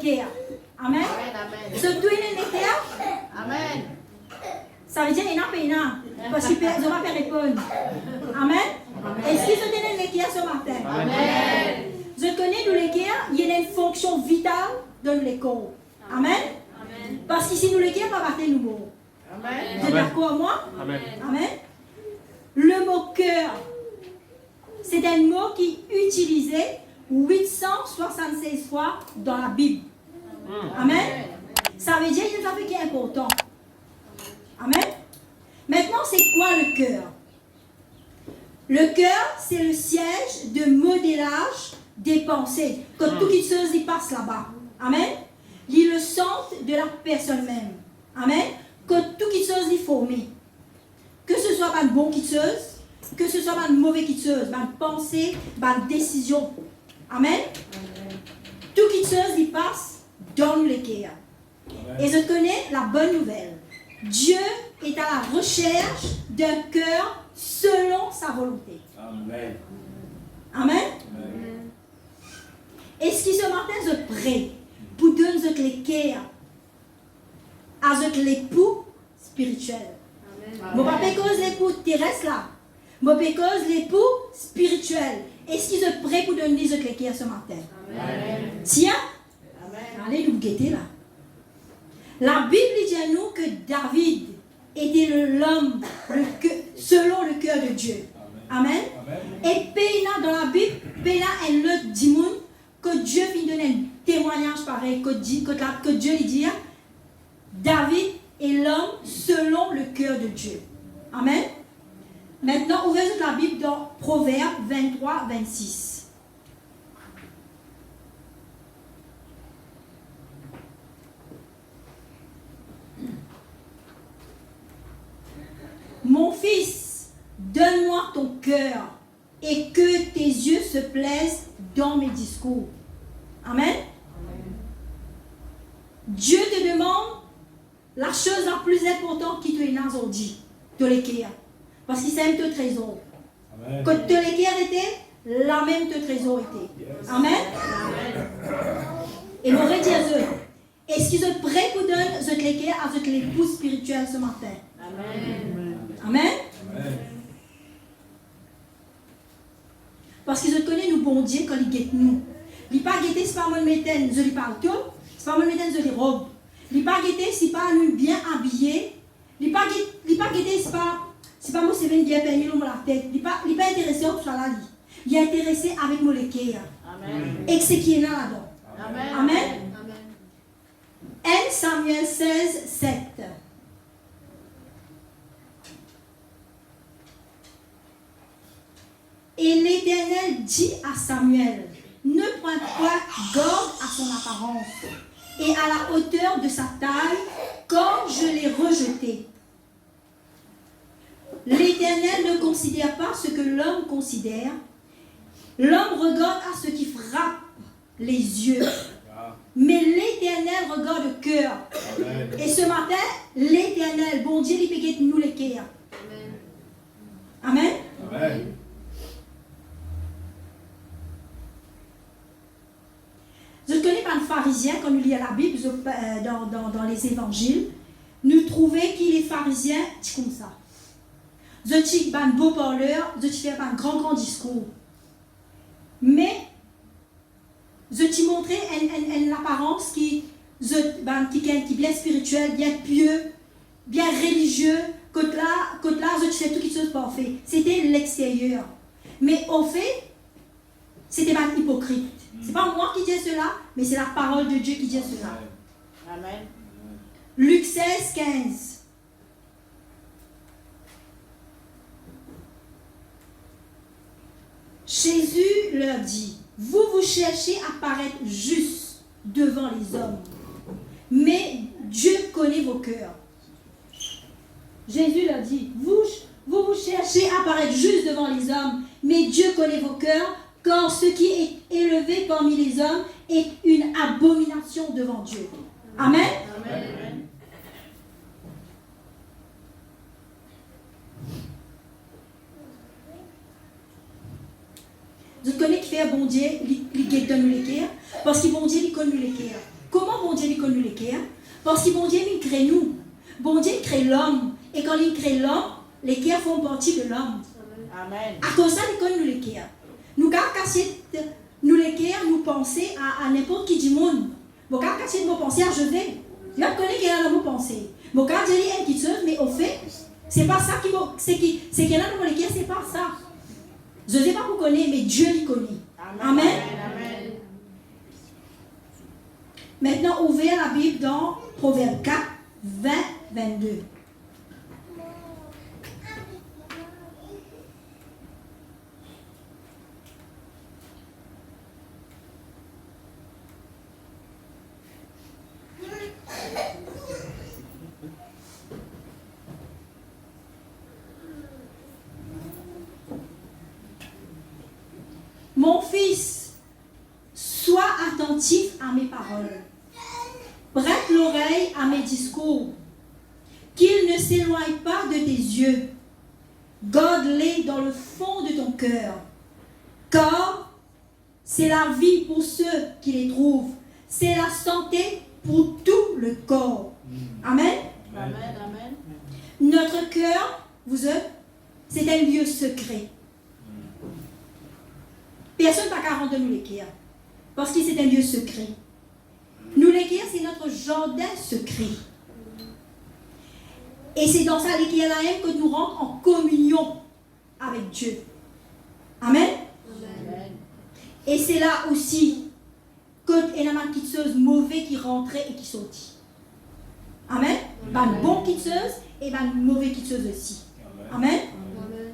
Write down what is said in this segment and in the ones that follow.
l'équerre. Amen. Ce tout est l'équerre. Amen. Ça veut dire qu'il n'y a pas parce qu'ils ne vont pas répondre. Amen. Est-ce qu'ils ont donné l'équerre ce matin? Amen. Je connais nous l'équerre, il y a une fonction vitale dans l'école. Amen. Parce que si nous l'équerre, pas battre nous mots. Amen. Vous êtes d'accord avec moi? Amen. Amen. Le mot cœur, c'est un mot qui est utilisé 876 fois dans la Bible. Amen. Ça veut dire qu'il y a un truc qui est important. Amen. Maintenant, c'est quoi le cœur? Le cœur, c'est le siège de modélage des pensées. Que tout qui chose y passe là-bas. Amen. Il est le centre de la personne même. Amen. Que tout qui chose y formé. Que ce soit une bonne quitteuse, que ce soit une mauvaise quitteuse, une pensée, une décision. Amen. Tout quitteuse y passe dans le cœur. Et je connais la bonne nouvelle. Dieu est à la recherche d'un cœur selon sa volonté. Amen. Amen. Est-ce que ce matin je prie pour donner les cœurs à l'époux spirituel? Je ne pas cause l'époux terrestre là. Je ne cause l'époux spirituel. Est-ce que je prie pour donner les cœurs ce matin? Amen. Tiens, Amen. allez nous guetter là. La Bible dit à nous que David était l'homme selon le cœur de Dieu. Amen. Et Péna dans la Bible, Péna est le démon que Dieu vient donner un témoignage pareil, que Dieu lui dit, David est l'homme selon le cœur de Dieu. Amen. Maintenant, ouvrez la Bible dans Proverbes 23, 26. Mon fils, donne-moi ton cœur et que tes yeux se plaisent dans mes discours. Amen. Dieu te demande la chose la plus importante qui te est aujourd'hui, de l'équerre. Parce qu'il s'aime ton trésor. Quand te l'équerre était, la même ton trésor était. Amen. Et l'aurait dit à eux, est-ce qu'ils sont prêts pour donner cette l'équerre à cette l'épouse spirituelle ce matin? Amen. Amen. Parce qu'ils connaissent nous bon Dieu quand ils guettent nous. Ils ne pas guetter, c'est pas moi le méthane, je lui parle tout. C'est pas moi le méthane, je les robe. Ils ne pas guetter, c'est pas nous bien habillés. Ils ne pas guetter, c'est pas moi c'est bien peigné dans la tête. Ils ne pas intéressé au là. Il est intéressé avec mon l'équerre. Amen. Et ce qui est là-dedans. Amen. Amen. 1 Samuel 16, 7. Et l'Éternel dit à Samuel, ne prends pas garde à son apparence et à la hauteur de sa taille, comme je l'ai rejeté. L'Éternel ne considère pas ce que l'homme considère. L'homme regarde à ce qui frappe les yeux. Mais l'Éternel regarde le cœur. Et ce matin, l'Éternel, bon Dieu, il peut nous les cœurs. Amen. Amen. Je ne connais pas un pharisien, quand nous lisons la Bible, dans les évangiles, nous trouvons qu'il est pharisien, c'est comme ça. Je suis un beau parleur, je fais un grand discours. Mais, je t'ai montré une apparence qui est bien spirituelle, bien pieux, bien religieux, que là, je fais tout qui chose parfait. C'était l'extérieur. Mais au fait, c'était pas hypocrite. C'est pas moi qui dis cela, mais c'est la parole de Dieu qui dit cela. Amen. Luc 16, 15. Jésus leur dit, vous cherchez à paraître juste devant les hommes, mais Dieu connaît vos cœurs. Jésus leur dit, vous cherchez à paraître juste devant les hommes, mais Dieu connaît vos cœurs, car ce qui est élevé parmi les hommes est une abomination devant Dieu. Amen. Amen. Je connais qui fait un bon Dieu, il donne nous les cœurs, parce que bon Dieu, il connaît nous les cœurs. Comment Dieu il connaît les cœurs? Parce que bon Dieu il crée nous. Bon Dieu crée l'homme. Et quand il crée l'homme, les cœurs font partie de l'homme. Amen. À cause de ça, il connaît les cœurs. Nous quand nous les cœurs, nous penser à n'importe qui du monde. Bon quand nous penser à José, je connais qu'il y a dans nos pensées. Bon quand Dieu dit une petite chose, mais au fait, c'est pas ça qui c'est qu'il y a dans les cœurs, c'est pas ça. Je ne sais pas vous connaissez, mais Dieu les connaît. Amen. Amen. Maintenant, ouvrez la Bible dans Proverbe 4, 20, 22. Mon fils, sois attentif à mes paroles. Prête l'oreille à mes discours. Qu'ils ne s'éloignent pas de tes yeux. Garde-les dans le fond de ton cœur. Car c'est la vie pour ceux qui les trouvent. C'est la santé pour tout le corps. Amen. Amen. Amen. Notre cœur, c'est un lieu secret. Personne n'a qu'à rendre nous les cœurs. Parce que c'est un lieu secret. Nous les cœurs, c'est notre jardin secret. Et c'est dans ça les cœurs là que nous rentrons en communion avec Dieu. Amen. Amen. Et c'est là aussi que il y a une quitteuse mauvais qui rentrait et qui sortit. Amen. Une bonne quitteuse et une mauvaise quitteuse aussi. Amen. Amen.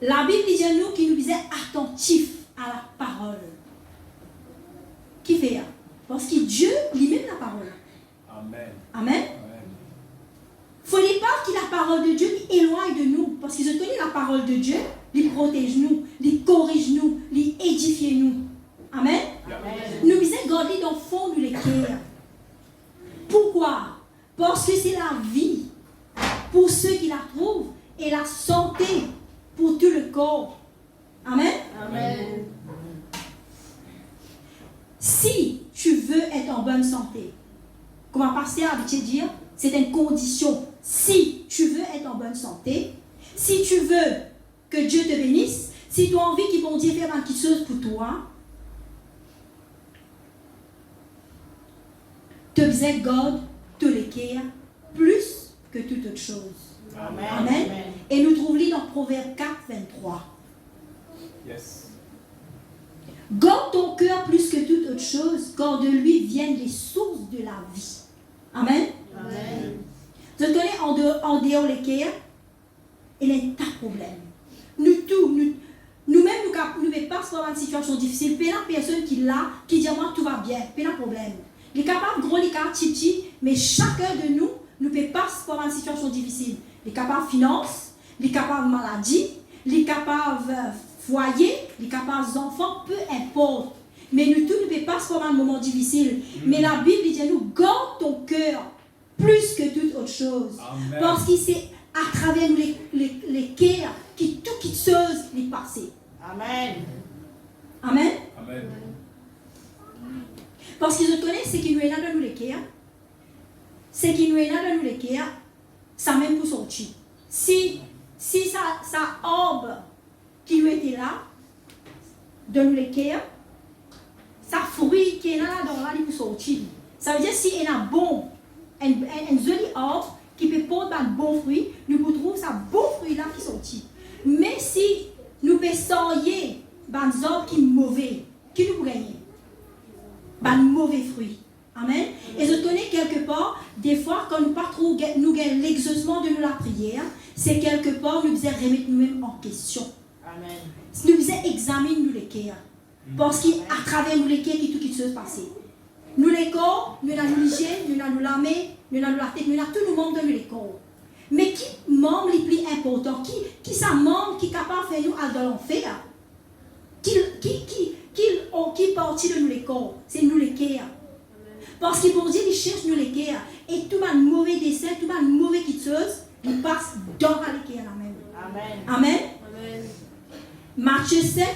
La Bible dit à nous qu'il nous disait attentifs à la parole. Qui fait ça? Parce que Dieu lui-même la parole. Amen. Amen. Il ne faut pas que la parole de Dieu éloigne de nous. Parce qu'ils ont connu la parole de Dieu, il protège nous, il corrige nous, il édifie nous. Amen. Amen. Nous devons garder dans le fond de l'équerre. Pourquoi? Parce que c'est la vie pour ceux qui la trouvent et la santé pour tout le corps. Amen. Amen. Si tu veux être en bonne santé, comme un pasteur a l'habitude de dire, c'est une condition. Si tu veux être en bonne santé, si tu veux que Dieu te bénisse, si tu as envie qu'il bon Dieu fasse quelque chose pour toi, tu besoin garde tous les cœurs plus que toute autre chose. Amen. Amen. Et nous trouvons dans Proverbe 4, 23. Yes. Garde ton cœur plus que toute autre chose, car de lui viennent les sources de la vie. Amen. Amen. Je connais en dehors les cœurs, il y a un tas de problèmes. Nous-mêmes, nous ne passons par une situation difficile. Il y a une personne qui l'a, qui dit moi tout va bien, il y a un problème. Il est capable de gros, il est capable de petit, mais chacun de nous, nous peut passer par une situation difficile. Il est capable de finance, il est capable de maladie, il est capable de foyer, il est capable d'enfants, peu importe. Mais nous tous, nous ne passons pas par un moment difficile. Mais la Bible dit à nous, garde ton cœur plus que toute autre chose. Amen. Parce que c'est à travers nous les cœurs qui tout qui chose les passé. Amen. Amen. Amen. Parce que je connais ce qui nous est là dans nous les cœurs. Ce qui nous est là dans nous les cœurs, ça même pour sortir. Si ça orbe qui nous était là, dans nous les cœurs, ça fruit qui est là dans là, il peut sortir. Ça veut dire si il y a un bon, un joli orbe qui peut porter un bon fruit, nous pouvons trouver ça bon fruit là qui sortit. Mais si nous pouvons sortir des arbres qui sont mauvais, qui nous gagnent? Des mauvais fruits. Amen. Et je connais quelque part, des fois, quand nous pas trop nous gagnons l'exaucement de nous la prière, c'est quelque part nous devons remettre nous-mêmes en question. Amen. Nous devons examiner nous les cœurs. Parce qu'à travers nous les cœurs, tout qui se passe. Nous les corps, nous avons l'hygiène, nous avons la main, nous avons la tête, nous avons tout le monde dans les corps. Mais qui membre le plus important? Qui ça membre qui est capable de faire nous aller dans l'enfer? Qui partit de nous les corps? C'est nous les cœurs. Parce que pour Dieu, il cherche nous les cœurs. Et tout le mauvais dessin, tout le mauvais quitteuse, il passe dans les cœurs. Amen. Amen. Amen. Amen. Matthieu 7,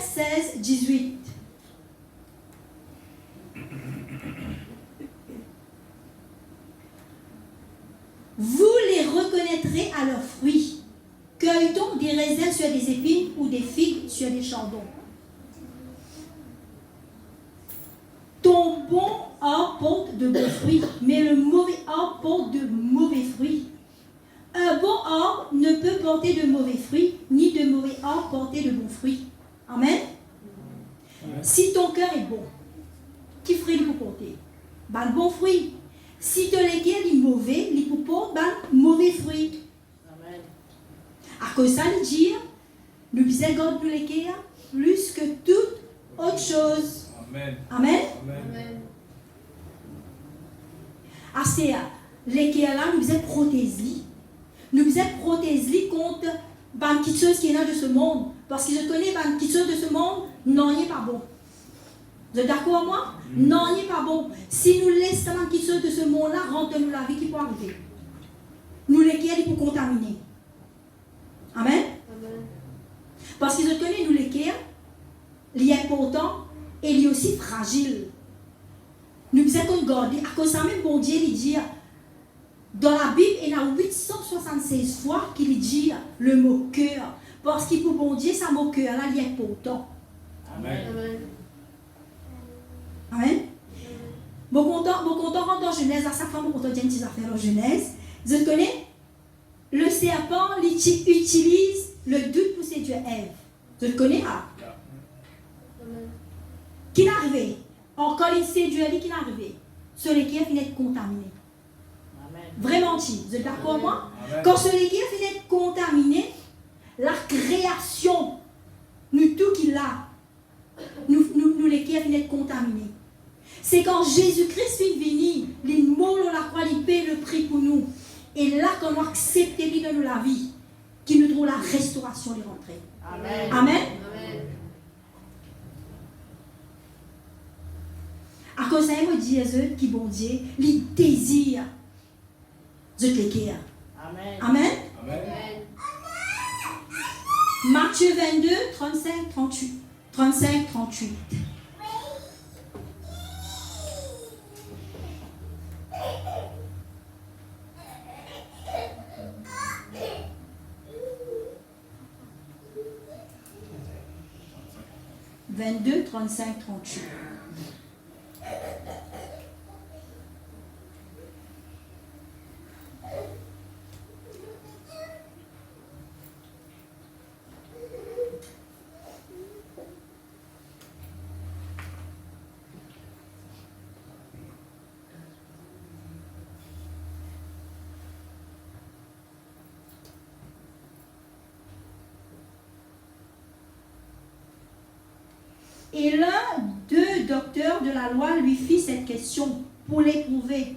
16, 18. Vous les reconnaîtrez à leurs fruits. Cueille-t-on des raisins sur des épines ou des figues sur des chardons? Ton bon arbre porte de bons fruits, mais le mauvais arbre porte de mauvais fruits. Un bon arbre ne peut porter de mauvais fruits, ni de mauvais arbre porter de bons fruits. Amen. Si ton cœur est bon, qui fruit il peut porter? Ben, le bon fruit. Si ton cœur est mauvais, il peut porter mauvais fruit. Amen. À cause de ça, il dit, nous disons garde pour les cœurs plus que toute autre chose. Amen. Amen. Amen. Ah, c'est les cœurs là, nous disons protège-les. Nous disons protège-les contre les choses qui est de ce monde. Parce que je connais les choses de ce monde, non, il n'est pas bon. Vous êtes d'accord avec moi? Non, il n'est pas bon. Si nous laissons les choses de ce monde-là, rentre-nous la vie qui peut arriver. Nous les cœurs, ils peuvent contaminer. Amen. Amen. Parce que je connais nous les cœurs, il est important et il est aussi fragile. Nous devons garder. À cause de ça même, bon Dieu, il dit, dans la Bible, il y a 876 fois qu'il dit le mot cœur. Parce qu'il pour bon Dieu, ça mot cœur là, il est important. Amen. Amen. Amen. Bon content rentre dans Genèse, à chaque fois, bon content dit une petite affaire en Genèse. Je connais, le serpent, il utilise le doute pour séduire Ève. Je le connais, hein? Amen. Qui est arrivé? Encore il séduit, qui est arrivé? Celui qui est fini d'être contaminé. Amen. Vraiment, vous êtes d'accord avec moi? Amen. Quand celui qui est fini d'être contaminé, la création, nous tout qu'il a, nous les qui est fini d'être contaminés. C'est quand Jésus-Christ est venu, il mots la croix, il paye le prix pour nous. Et là, quand on accepte lui de nous la vie, qui nous trouve la restauration de rentrer. Amen. Amen. Amen. À cause de ça, il me dit qui bon Dieu, il désire de l'équerre. Amen. Amen. Amen. Matthieu 22, 35, 38. 35, 38. « 22, 35, 38. » Et l'un d'eux, docteurs de la loi, lui fit cette question pour l'éprouver.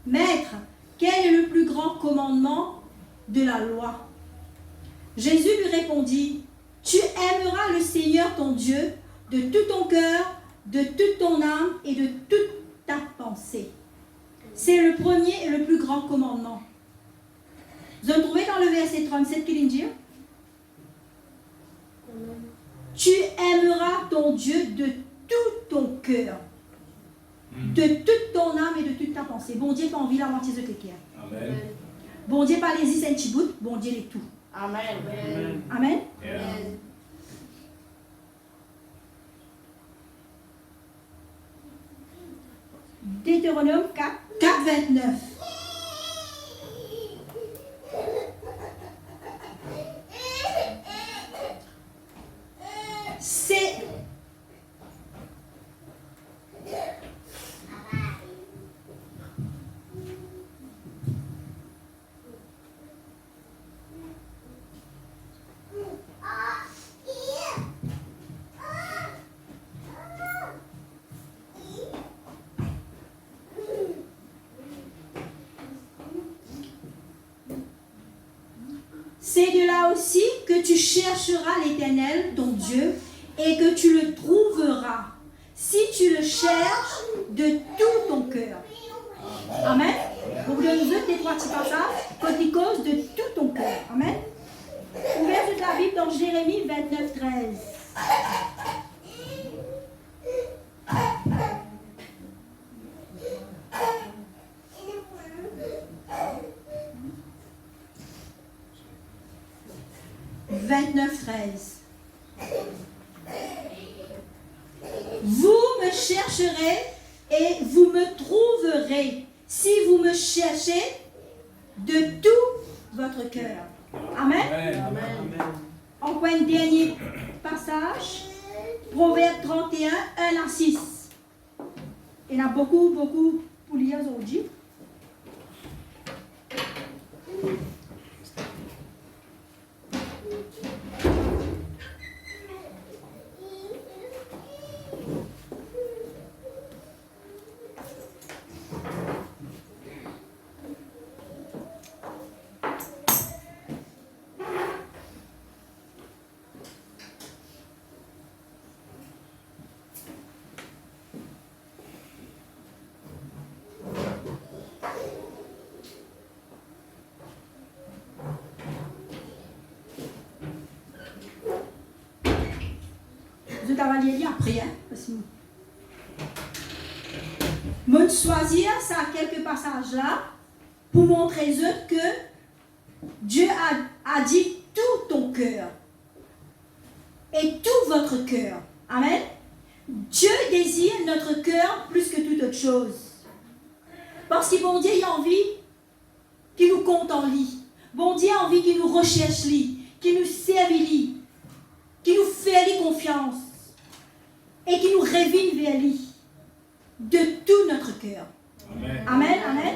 Maître, quel est le plus grand commandement de la loi? Jésus lui répondit, tu aimeras le Seigneur ton Dieu de tout ton cœur, de toute ton âme et de toute ta pensée. C'est le premier et le plus grand commandement. Vous avez trouvé dans le verset 37 qu'il dit? Tu aimeras ton Dieu de tout ton cœur, de toute ton âme et de toute ta pensée. Bon Dieu, pas envie la moitié de tes cœurs. Amen. Bon Dieu, pas les c'est un petit bout, bon Dieu, les tout. Amen. Amen. Amen. Yeah. Deutéronome 4, 4, 29. C'est C'est de là aussi que tu chercheras l'Éternel, ton Dieu, et que tu le trouveras, si tu le cherches de tout ton cœur. Amen. Vous voulez nous deux, trois petits passages, côté cause de tout ton cœur. Amen. Ouvrez toute la Bible dans Jérémie 29, 13. 29, 13. Vous me chercherez et vous me trouverez si vous me cherchez de tout votre cœur. Amen. Amen. On prend un dernier passage. Proverbe 31, 1 à 6. Il y en a beaucoup pour lire aujourd'hui. Je vais lire après, hein, parce que je choisir ça quelques passages là pour montrer que Dieu a dit tout ton cœur et tout votre cœur. Amen. Dieu désire notre cœur plus que toute autre chose. Parce que bon Dieu a envie qu'il nous compte en lui. Bon Dieu a envie qu'il nous recherche lui, qu'il nous serve lui, qu'il nous fait lui confiance et qu'il nous révèle vers lui de tout notre cœur. Amen. Amen, amen.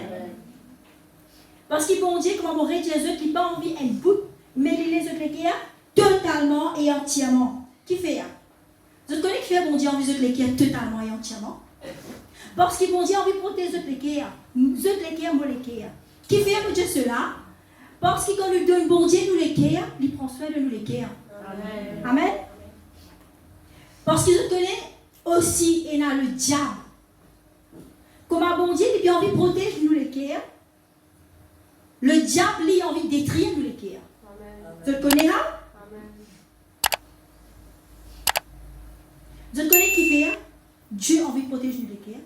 Parce que bon Dieu, comme on aurait Jésus qui n'a pas envie un bout, mais il les autres cœurs totalement et entièrement. Qui fait ça? Vous connaissez qui fait bon Dieu envie les autres cœurs totalement et entièrement? Parce que bon Dieu a envie de protéger les autres cœurs. Nous autres cœurs, moi les cœurs. Qui fait pour Dieu cela? Parce que quand nous donne bon Dieu nous les cœurs, il prend soin de nous les cœurs. Amen. Amen. Parce que vous connaissez aussi, il y a le diable. Comme un bon Dieu, il a envie de protéger nous les cœurs. Le diable, il a envie de détruire nous les cœurs. Vous le connaissez là? Vous le connaissez qui fait? Dieu a envie de protéger nous les cœurs.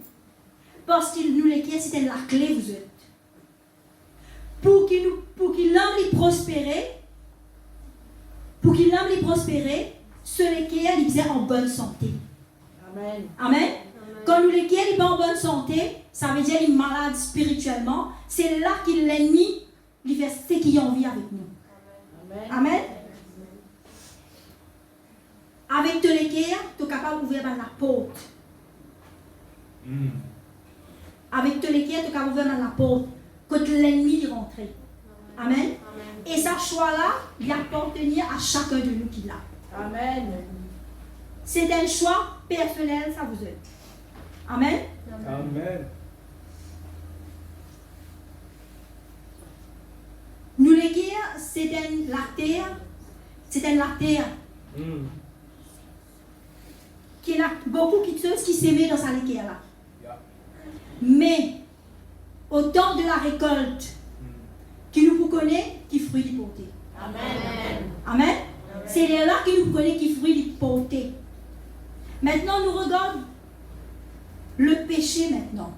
Parce que nous les cœurs, c'était la clé, vous êtes. Pour qu'il l'homme les prospérer, ce les cœurs, ils faisaient en bonne santé. Amen. Amen. Quand nous les cœurs, ils sont en bonne santé, ça veut dire qu'ils sont malades spirituellement. C'est là que l'ennemi, il fait ce qu'il a envie avec nous. Amen. Amen. Avec tous les cœurs, tu es capable d'ouvrir la porte. Avec tous les cœurs, tu es capable d'ouvrir la porte. Quand l'ennemi est rentré. Amen. Et ce choix-là, il appartient à chacun de nous qui l'a. Amen. C'est un choix personnel, ça vous aide. Amen. Amen. Nous les guerres, c'est un l'artère. C'est un artère. Qui a beaucoup de choses qui s'aimaient dans sa liqueur là. Yeah. Mais au temps de la récolte, qui nous connaît qui fruit du porté. Amen. Amen. C'est là qui nous connaît qui fruit du porté. Maintenant, nous regardons le péché maintenant.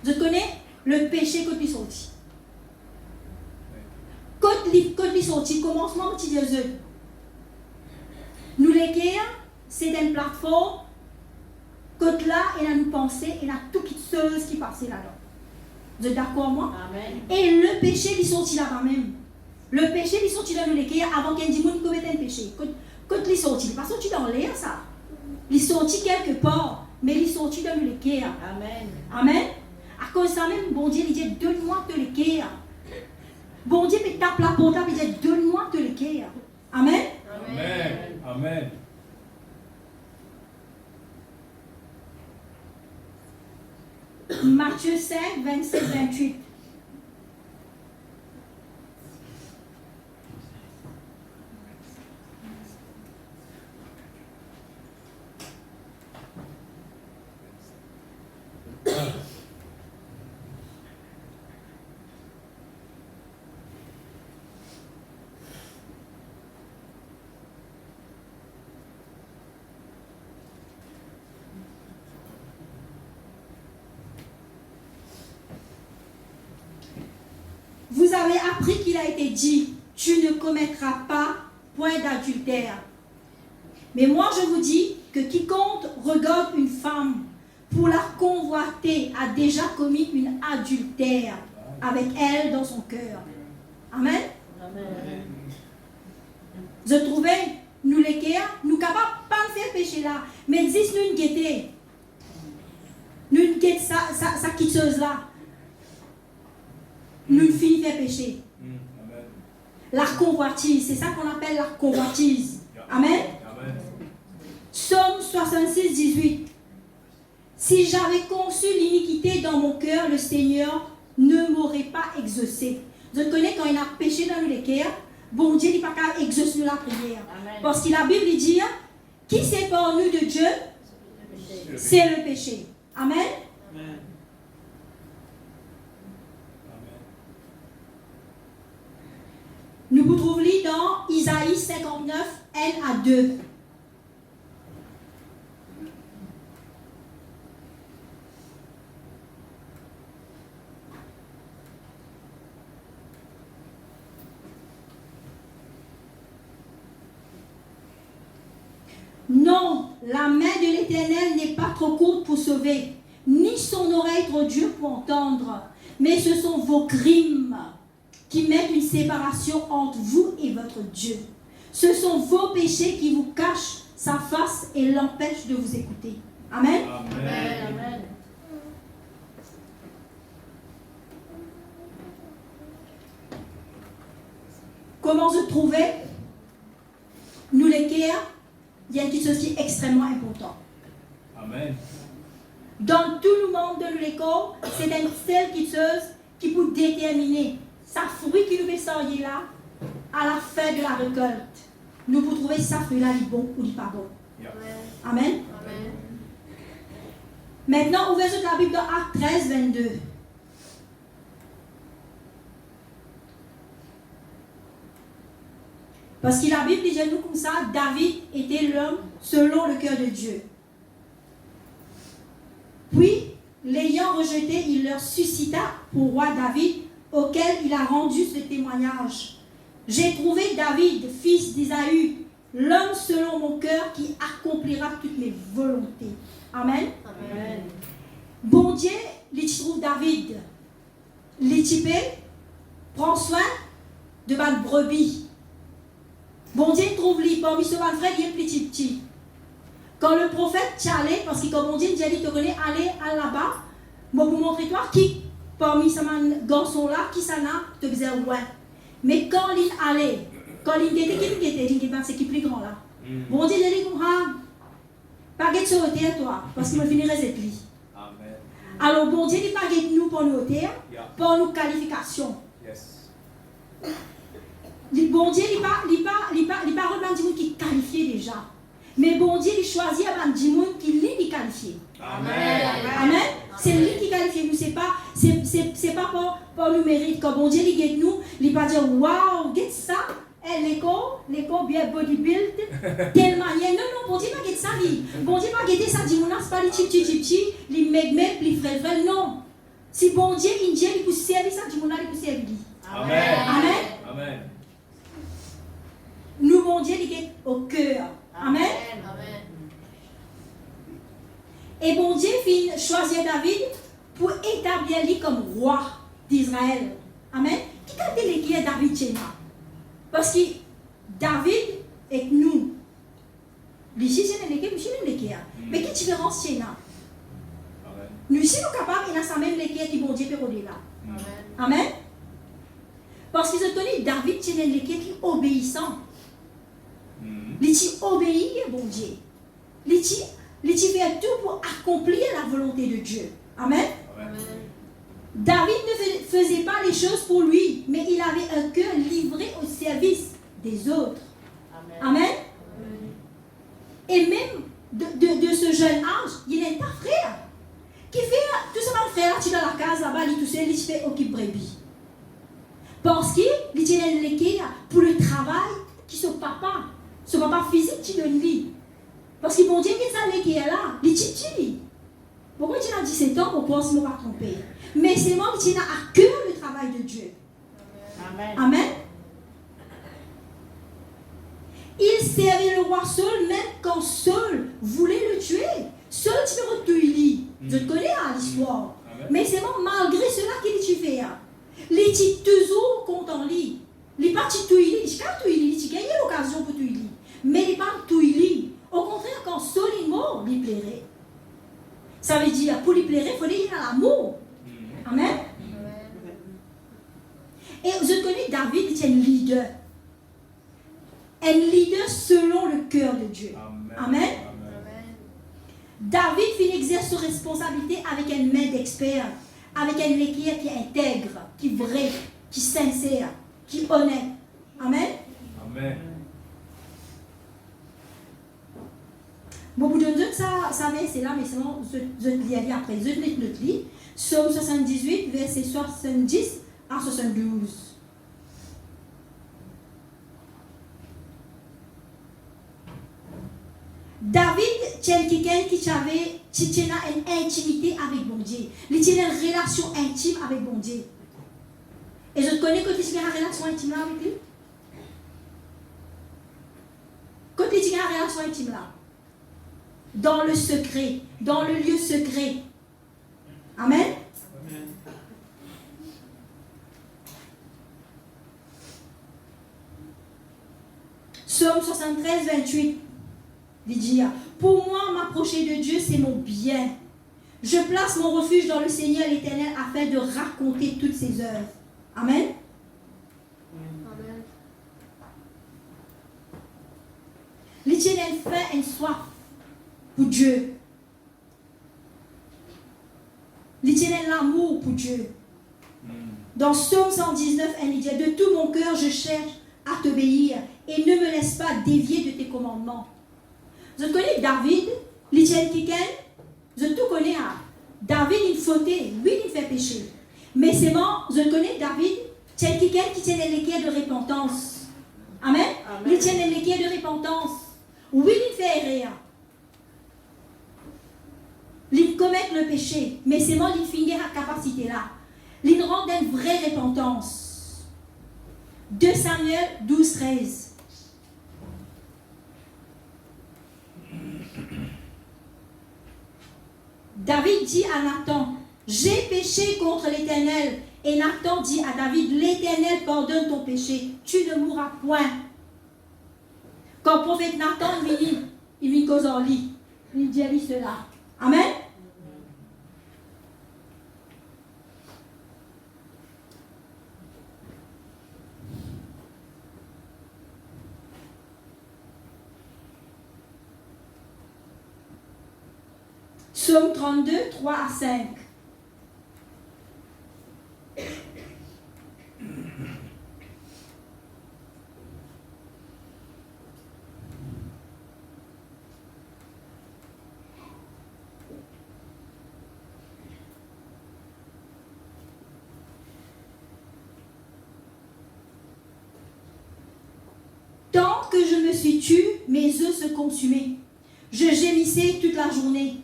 Je connais le péché quand il est sorti. Quand il est sorti, commencement petit Dieu. Nous les guerres, c'est une plateforme. Quand là, il a nous pensé, il a toutes les choses qui passaient là-dedans. Vous êtes d'accord moi? Amen. Et le péché, il est sorti là-bas même. Le péché, il est sorti dans nous les guerres avant qu'un démon commette un péché. Quand il est sorti, il n'est pas sorti dans l'air ça. Il est sorti quelque part, mais il est sorti dans nous les guerres. Amen. Amen. À cause de ça même, bon Dieu, il dit, donne-moi de l'équerre. Bon Dieu, il tape la porte, il dit, donne-moi de l'équerre. Amen. Amen. Amen. Matthieu 5, 27, 28. Vous avez appris qu'il a été dit, tu ne commettras pas point d'adultère. Mais moi je vous dis que quiconque regarde une femme pour la convoiter a déjà commis une adultère avec elle dans son cœur. Amen. Amen. Je trouvais, nous les guerres, nous capables pas de faire péché là, mais dis nous une guetter. Nous une guette sa quitteuse là. Nous une fille fait péché. Amen. La convoitise, c'est ça qu'on appelle la convoitise. Amen. Amen. Psaume 66, 18. Si j'avais conçu l'iniquité dans mon cœur, le Seigneur ne m'aurait pas exaucé. Je connais quand il a péché dans le cœur, bon Dieu n'est pas qu'à exaucer la prière. Amen. Parce que la Bible dit, qui sépare nous de Dieu, c'est le péché. Amen. Amen. Nous vous trouvons dans Isaïe 59, 1 à 2. Non, la main de l'Éternel n'est pas trop courte pour sauver, ni son oreille trop dure pour entendre, mais ce sont vos crimes qui mettent une séparation entre vous et votre Dieu. Ce sont vos péchés qui vous cachent sa face et l'empêchent de vous écouter. Amen. Amen. Amen. Comment se trouver? Nous les guerres, il y a quelque chose qui est extrêmement important. Amen. Dans tout le monde de l'école, c'est une seule quitteuse qui peut déterminer sa fruit qui nous fait sortir là à la fin de la récolte. Nous pouvons trouver sa fruit là, il est bon ou il n'est pas bon. Yeah. Amen. Amen. Maintenant, ouvrez sur la Bible dans Actes 13, 22. Parce que la Bible dit nous comme ça, David était l'homme selon le cœur de Dieu. Puis, l'ayant rejeté, il leur suscita pour roi David, auquel il a rendu ce témoignage. J'ai trouvé David, fils d'Isaü, l'homme selon mon cœur qui accomplira toutes mes volontés. Amen. Amen. Bon Dieu, il trouve David. L'équipé prend soin de ma brebis. Bon Dieu trouve lui parmi ce frère, il est petit. Quand le prophète t'allait, parce que comme bon Dieu dit, te connaît, allez à là-bas, moi pour montrer toi qui parmi ces garçons là, qui ça n'a, te faisait ouais. Mais quand il allait, quand il était, c'est qui plus grand là. Bon Dieu dit, pas guette sur le terre toi, parce qu'il me finirait cette vie. Amen. Alors bon Dieu dit pas guette nous pour nos terres, pour nos qualifications. Yes. Bon Dieu, il pas reprendre du monde qui est qualifié déjà. Mais bon Dieu, il choisit un du monde qui est qualifié. Amen. Amen. C'est lui qui qualifie nous. C'est pas pour nous mérite. Quand bon Dieu, il guette nous, il va dire waouh, guette ça. L'école bien bodybuild, telle manière. Non, bon Dieu, pas guette ça. Bon Dieu, pas guette ça. Du monde, c'est pas les petits, les meg, les frères. Non. Si bon Dieu, il peut servir ça, du monde, il peut servir. Amen. Amen. Amen. Nous, bon Dieu, il est au cœur. Amen. Amen. Et bon Dieu fin choisir David pour établir lui comme roi d'Israël. Amen. Qui t'a dit qui est David chez nous? Parce que David est nous. Ici, c'est l'équipe, ici, c'est l'équipe. Mais quelle différence chez nous? Nous, si nous sommes capables, il y a sa même l'équipe qui bon Dieu peut rouler là. Amen. Parce que je connais David, c'est l'équipe qui est obéissant. Il est obéi à bon Dieu. Il fait tout pour accomplir la volonté de Dieu. Amen. Amen. David ne faisait pas les choses pour lui, mais il avait un cœur livré au service des autres. Amen. Et même de ce jeune âge, il est un frère qui fait tout ça, frère, tu dans la case là-bas, il tout seul, il fait occupe brebis. Parce qu'il est l'équipe pour le travail qui son papa physique qui donne lui. Parce que bon Dieu, qui est ça qui est là, il tue. Pourquoi tu as 17 ans, on pense que je ne vais pas tromper. Mais c'est moi qui ai à cœur le travail de Dieu. Amen. Amen. Il servait le roi Saul même quand Saul voulait le tuer. Saul, tu peux retrouver. Je connais l'histoire. Mais c'est bon, malgré cela qu'il fait. Il est toujours content. Il n'est pas tout il il gagne l'occasion pour tout il. Mais il n'est pas tout il. Au contraire, quand Saul est mort, il plairait. Ça veut dire, pour lui plaire, il faut aller à l'amour. Amen. Et je connais David, il est un leader. Un leader selon le cœur de Dieu. Amen. David finit exercer ses responsabilités avec une main d'expert, avec un équipe qui est intègre, qui est vrai, qui est sincère, qui est honnête. Amen. Amen. Bon, vous donnez ça c'est là, mais sinon, je lis après. Je lis notre livre. Psaume 78, verset 70 à 72. David, c'est quelqu'un qui avait une intimité avec bon Dieu. Il a une relation intime avec bon Dieu. Et je connais quand il a une relation intime là avec lui. Quand il a une relation intime là. Dans le secret, dans le lieu secret. Amen. Amen. Psaume 73, 28. Il dit, pour moi, m'approcher de Dieu, c'est mon bien. Je place mon refuge dans le Seigneur l'Éternel afin de raconter toutes ses œuvres. Amen. Amen. L'Éternel fait une soif pour Dieu. L'Éternel l'amour pour Dieu. Dans Psaume 119, il dit, de tout mon cœur, je cherche à t'obéir et ne me laisse pas dévier de tes commandements. Je connais David, l'Étienne Kiken, je tout connais. David, il fautait, oui, il fait péché. Mais c'est bon, je connais David, c'est quelqu'un qui tient l'équerre de repentance. Amen. Il tient l'équerre de repentance. Oui, il fait erreur. Il commet le péché, mais c'est bon, il finit à capacité là. Il rend une vraie repentance. 2 Samuel 12, 13. David dit à Nathan, j'ai péché contre l'Éternel. Et Nathan dit à David, l'Éternel pardonne ton péché, tu ne mourras point. Quand le prophète Nathan il vit cause en lit, il dit cela. Amen. Psaume 32, 3 à 5. Tant que je me suis tue, mes œufs se consumaient. Je gémissais toute la journée.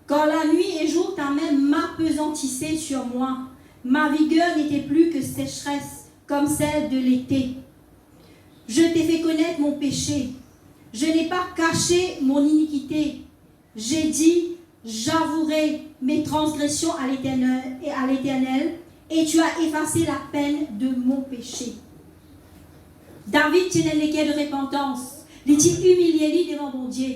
Quand la nuit et jour, ta main m'apesantissait sur moi. Ma vigueur n'était plus que sécheresse, comme celle de l'été. Je t'ai fait connaître mon péché. Je n'ai pas caché mon iniquité. J'ai dit, j'avouerai mes transgressions à l'Éternel, et tu as effacé la peine de mon péché. David tenait l'équerre de repentance. Il dit humilié devant mon Dieu.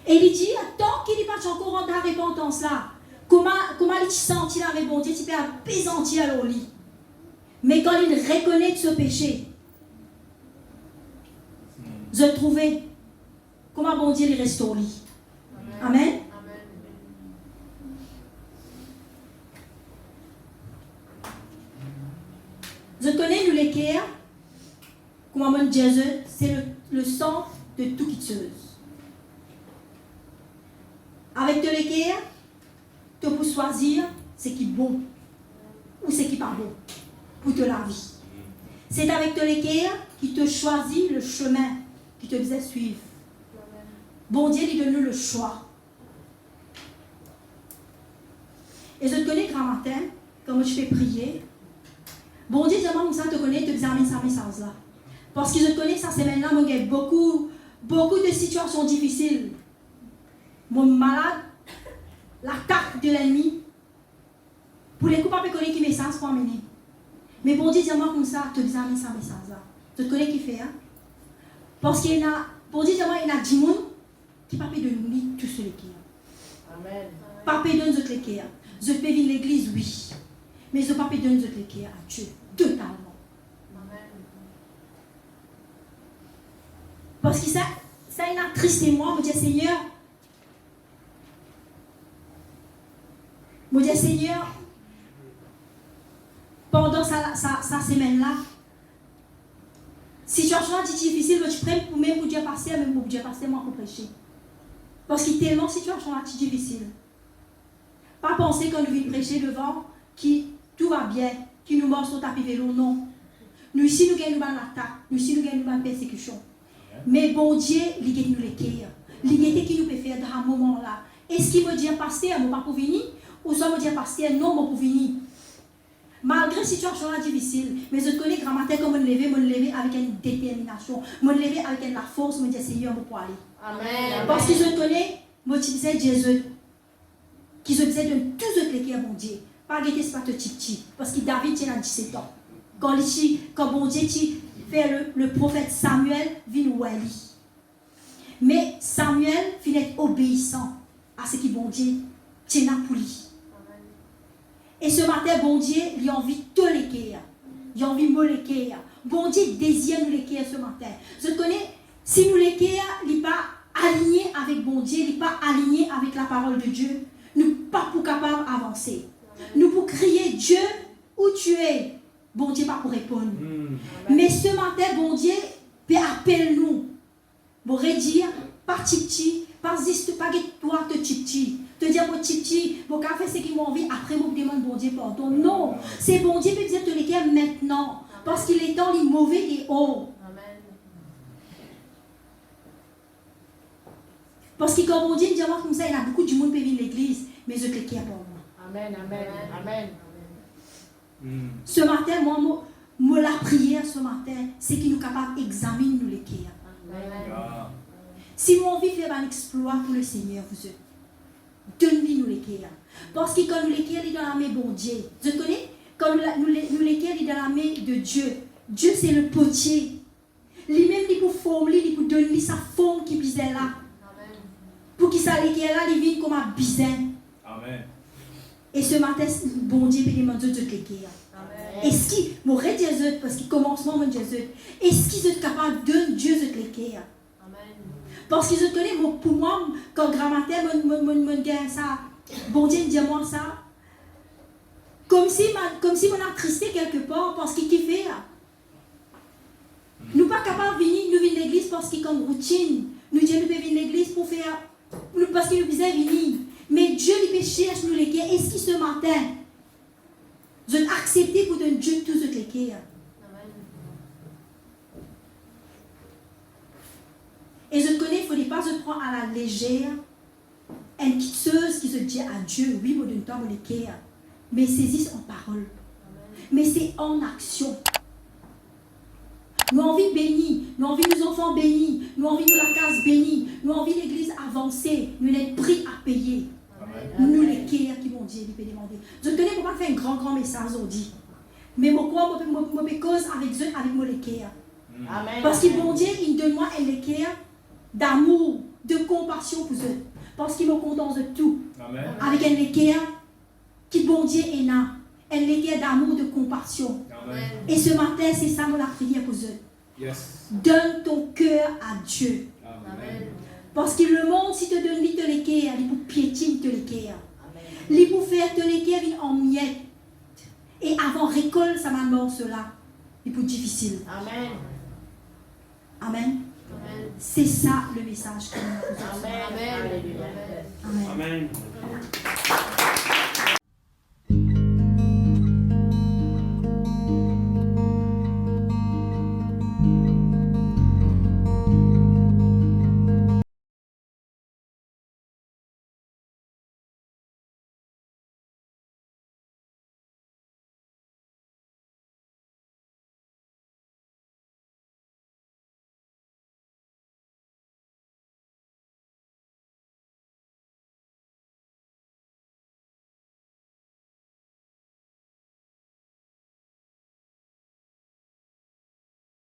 Et il dit, tant qu'il n'est pas encore en ta repentance là, comment il sent avec mon Dieu, il peut apaisantir à lit. Mais quand il reconnaît ce péché, je trouvais comment bon Dieu il reste au lit. Amen. Amen. Je connais nous l'équerre, comment on dit, c'est le sang de tout quitteuse. Avec de l'équerre, tu peux choisir ce qui est bon ou ce qui n'est pas bon pour te la vie. C'est avec de l'équerre qui te choisit le chemin qui te faisait suivre. Bon Dieu lui donne le choix. Et je te connais grand matin, quand je fais prier, bon Dieu demande ça te connaît, te examine ça message là. Parce que je connais ça semaine-là, il y a beaucoup de situations difficiles. Mon malade, l'attaque de l'ennemi, pour les coups, pas connaître qui message pour amener. Mais bon Dieu, dis-moi comme ça, tu dis amener ça message là. Tu connais qui fait, hein? Parce qu'il y a, bon Dieu, dis-moi, il y a 10 personnes qui ne peuvent pas de nous tous les cœurs. Amen. Pas de nous les cœurs. Je peux vivre l'église, oui. Mais je ne peux pas de nous les cœurs à Dieu, totalement. Parce que ça a attristé moi, me dire Seigneur, pendant sa semaine-là, situation difficile, tu prends pour même pour Dieu passer, même pour Dieu passer, moi pour prêcher. Parce que tellement situation difficile. Pas penser qu'on vient prêcher devant, qui tout va bien, qui nous mord sur le tapis vélo, non. Nous ici, nous gagnons une attaque, nous ici, nous gagnons une persécution. Mais bon Dieu, il gagne nous les cœurs. Il gagne qui nous peut faire dans un moment-là. Est-ce qu'il veut dire pasteur, moi pas pour venir? Ou soit veut dire pasteur, non, moi pour venir? Malgré la situation difficile, mais je connais grammaire comme me lever avec une détermination, me lever avec la force, me dire Seigneur, pour aller. Amen. Parce que je connais, moi je disais Jésus, qui je disais de tous les cœurs, bon Dieu. Pas guetter ce pas petit, parce que David il a 17 ans. Quand bon Dieu fait le prophète Samuel, vient Wali. Mais Samuel finit obéissant à ce que bon Dieu tient pour lui. Et ce matin, bon Dieu, il a envie de tous les cœurs. Il a envie de les cœurs. Bon Dieu désire nous les cœurs ce matin. Je connais, si nous les cœurs, il n'est pas aligné avec bon Dieu, il n'est pas aligné avec la parole de Dieu, nous ne sommes pas pour capables d'avancer. Nous pour crier Dieu, où tu es? Bon Dieu pas pour répondre. Mais ce matin, bon Dieu, appelle-nous. Pour redire, pas petit, pas juste, pas toi te petit. Te dire, mon petit, bon, qu'à faire ce qu'ils m'ont envie, après, vous demandez bon Dieu pardon. Non, c'est bon Dieu qui peut dire te les cœurs maintenant. Parce qu'il est dans les mauvais et hauts. Parce que quand bon Dieu me dit comme ça, il y a beaucoup de monde qui vient de l'église, mais je te les cœurs pour moi. Amen, amen, amen. Ce matin, moi, la prière ce matin, c'est qu'il nous capable d'examiner nous les cœurs. Si nous envie de faire un exploit pour le Seigneur, vous êtes, donne-lui nous les cœurs. Parce que quand nous les cœurs, il est dans la main de bon Dieu. Je connais, quand nous les cœurs, il est dans la main de Dieu. Dieu, c'est le potier. Lui-même, il peut former, il peut donner sa forme qui bisait là. Pour qu'il s'en les cœurs là, il vient comme un bisin. Amen. Et ce matin, bon Dieu peut demander de les cœurs. Est-ce qu'il m'aurait dit Jésus, parce qu'il commencement mon Jésus, est-ce qu'ils sont capables de Dieu de les cœurs? Parce que je connais, pour moi, quand grammaire me gagne ça, bon Dieu dit moi ça, comme si on a attristé quelque part, parce qu'il fait. Nous ne sommes pas capables de venir, nous venir à l'église parce qu'il y a comme routine. Nous disons nous pouvons venir à l'église pour faire, parce qu'il nous besoin venir. Mais Dieu lui peut chercher nous les cœurs. Est-ce que ce matin, je vais accepter pour donner Dieu tous les cœurs? Et je connais, il ne faudrait pas se prendre à la légère une quitteuse qui se dit à Dieu, oui, vous donnez temps pour les cœurs, mais saisissent en parole. Mais c'est en action. Nous avons envie de bénir, nous avons envie de nos enfants bénis, nous avons envie de la case bénie, nous avons envie de l'église avancée, nous avons prix à payer. Nous les cœurs qui vont dire, ils peuvent demander. Je connais pour pas faire un grand message aujourd'hui. Mais pourquoi je peux cause avec Dieu, avec moi les cœurs. Parce que bon Dieu, il donne moi un cœur d'amour, de compassion pour eux. Parce qu'il me contente de tout. Amen. Avec un cœur qui bon Dieu est là. Un cœur d'amour, de compassion. Amen. Et ce matin, c'est ça la prière pour eux. Yes. Donne ton cœur à Dieu. Amen. Parce que le monde, si tu donnes lui te les cœurs, il peut piétiner te les cœurs. Il peut faire te les cœurs en miettes. Et avant récolte, ça m'a mort cela. Il peut difficile. Amen. Amen. Amen. C'est ça le message que nous avons. Amen. Amen. Amen. Amen.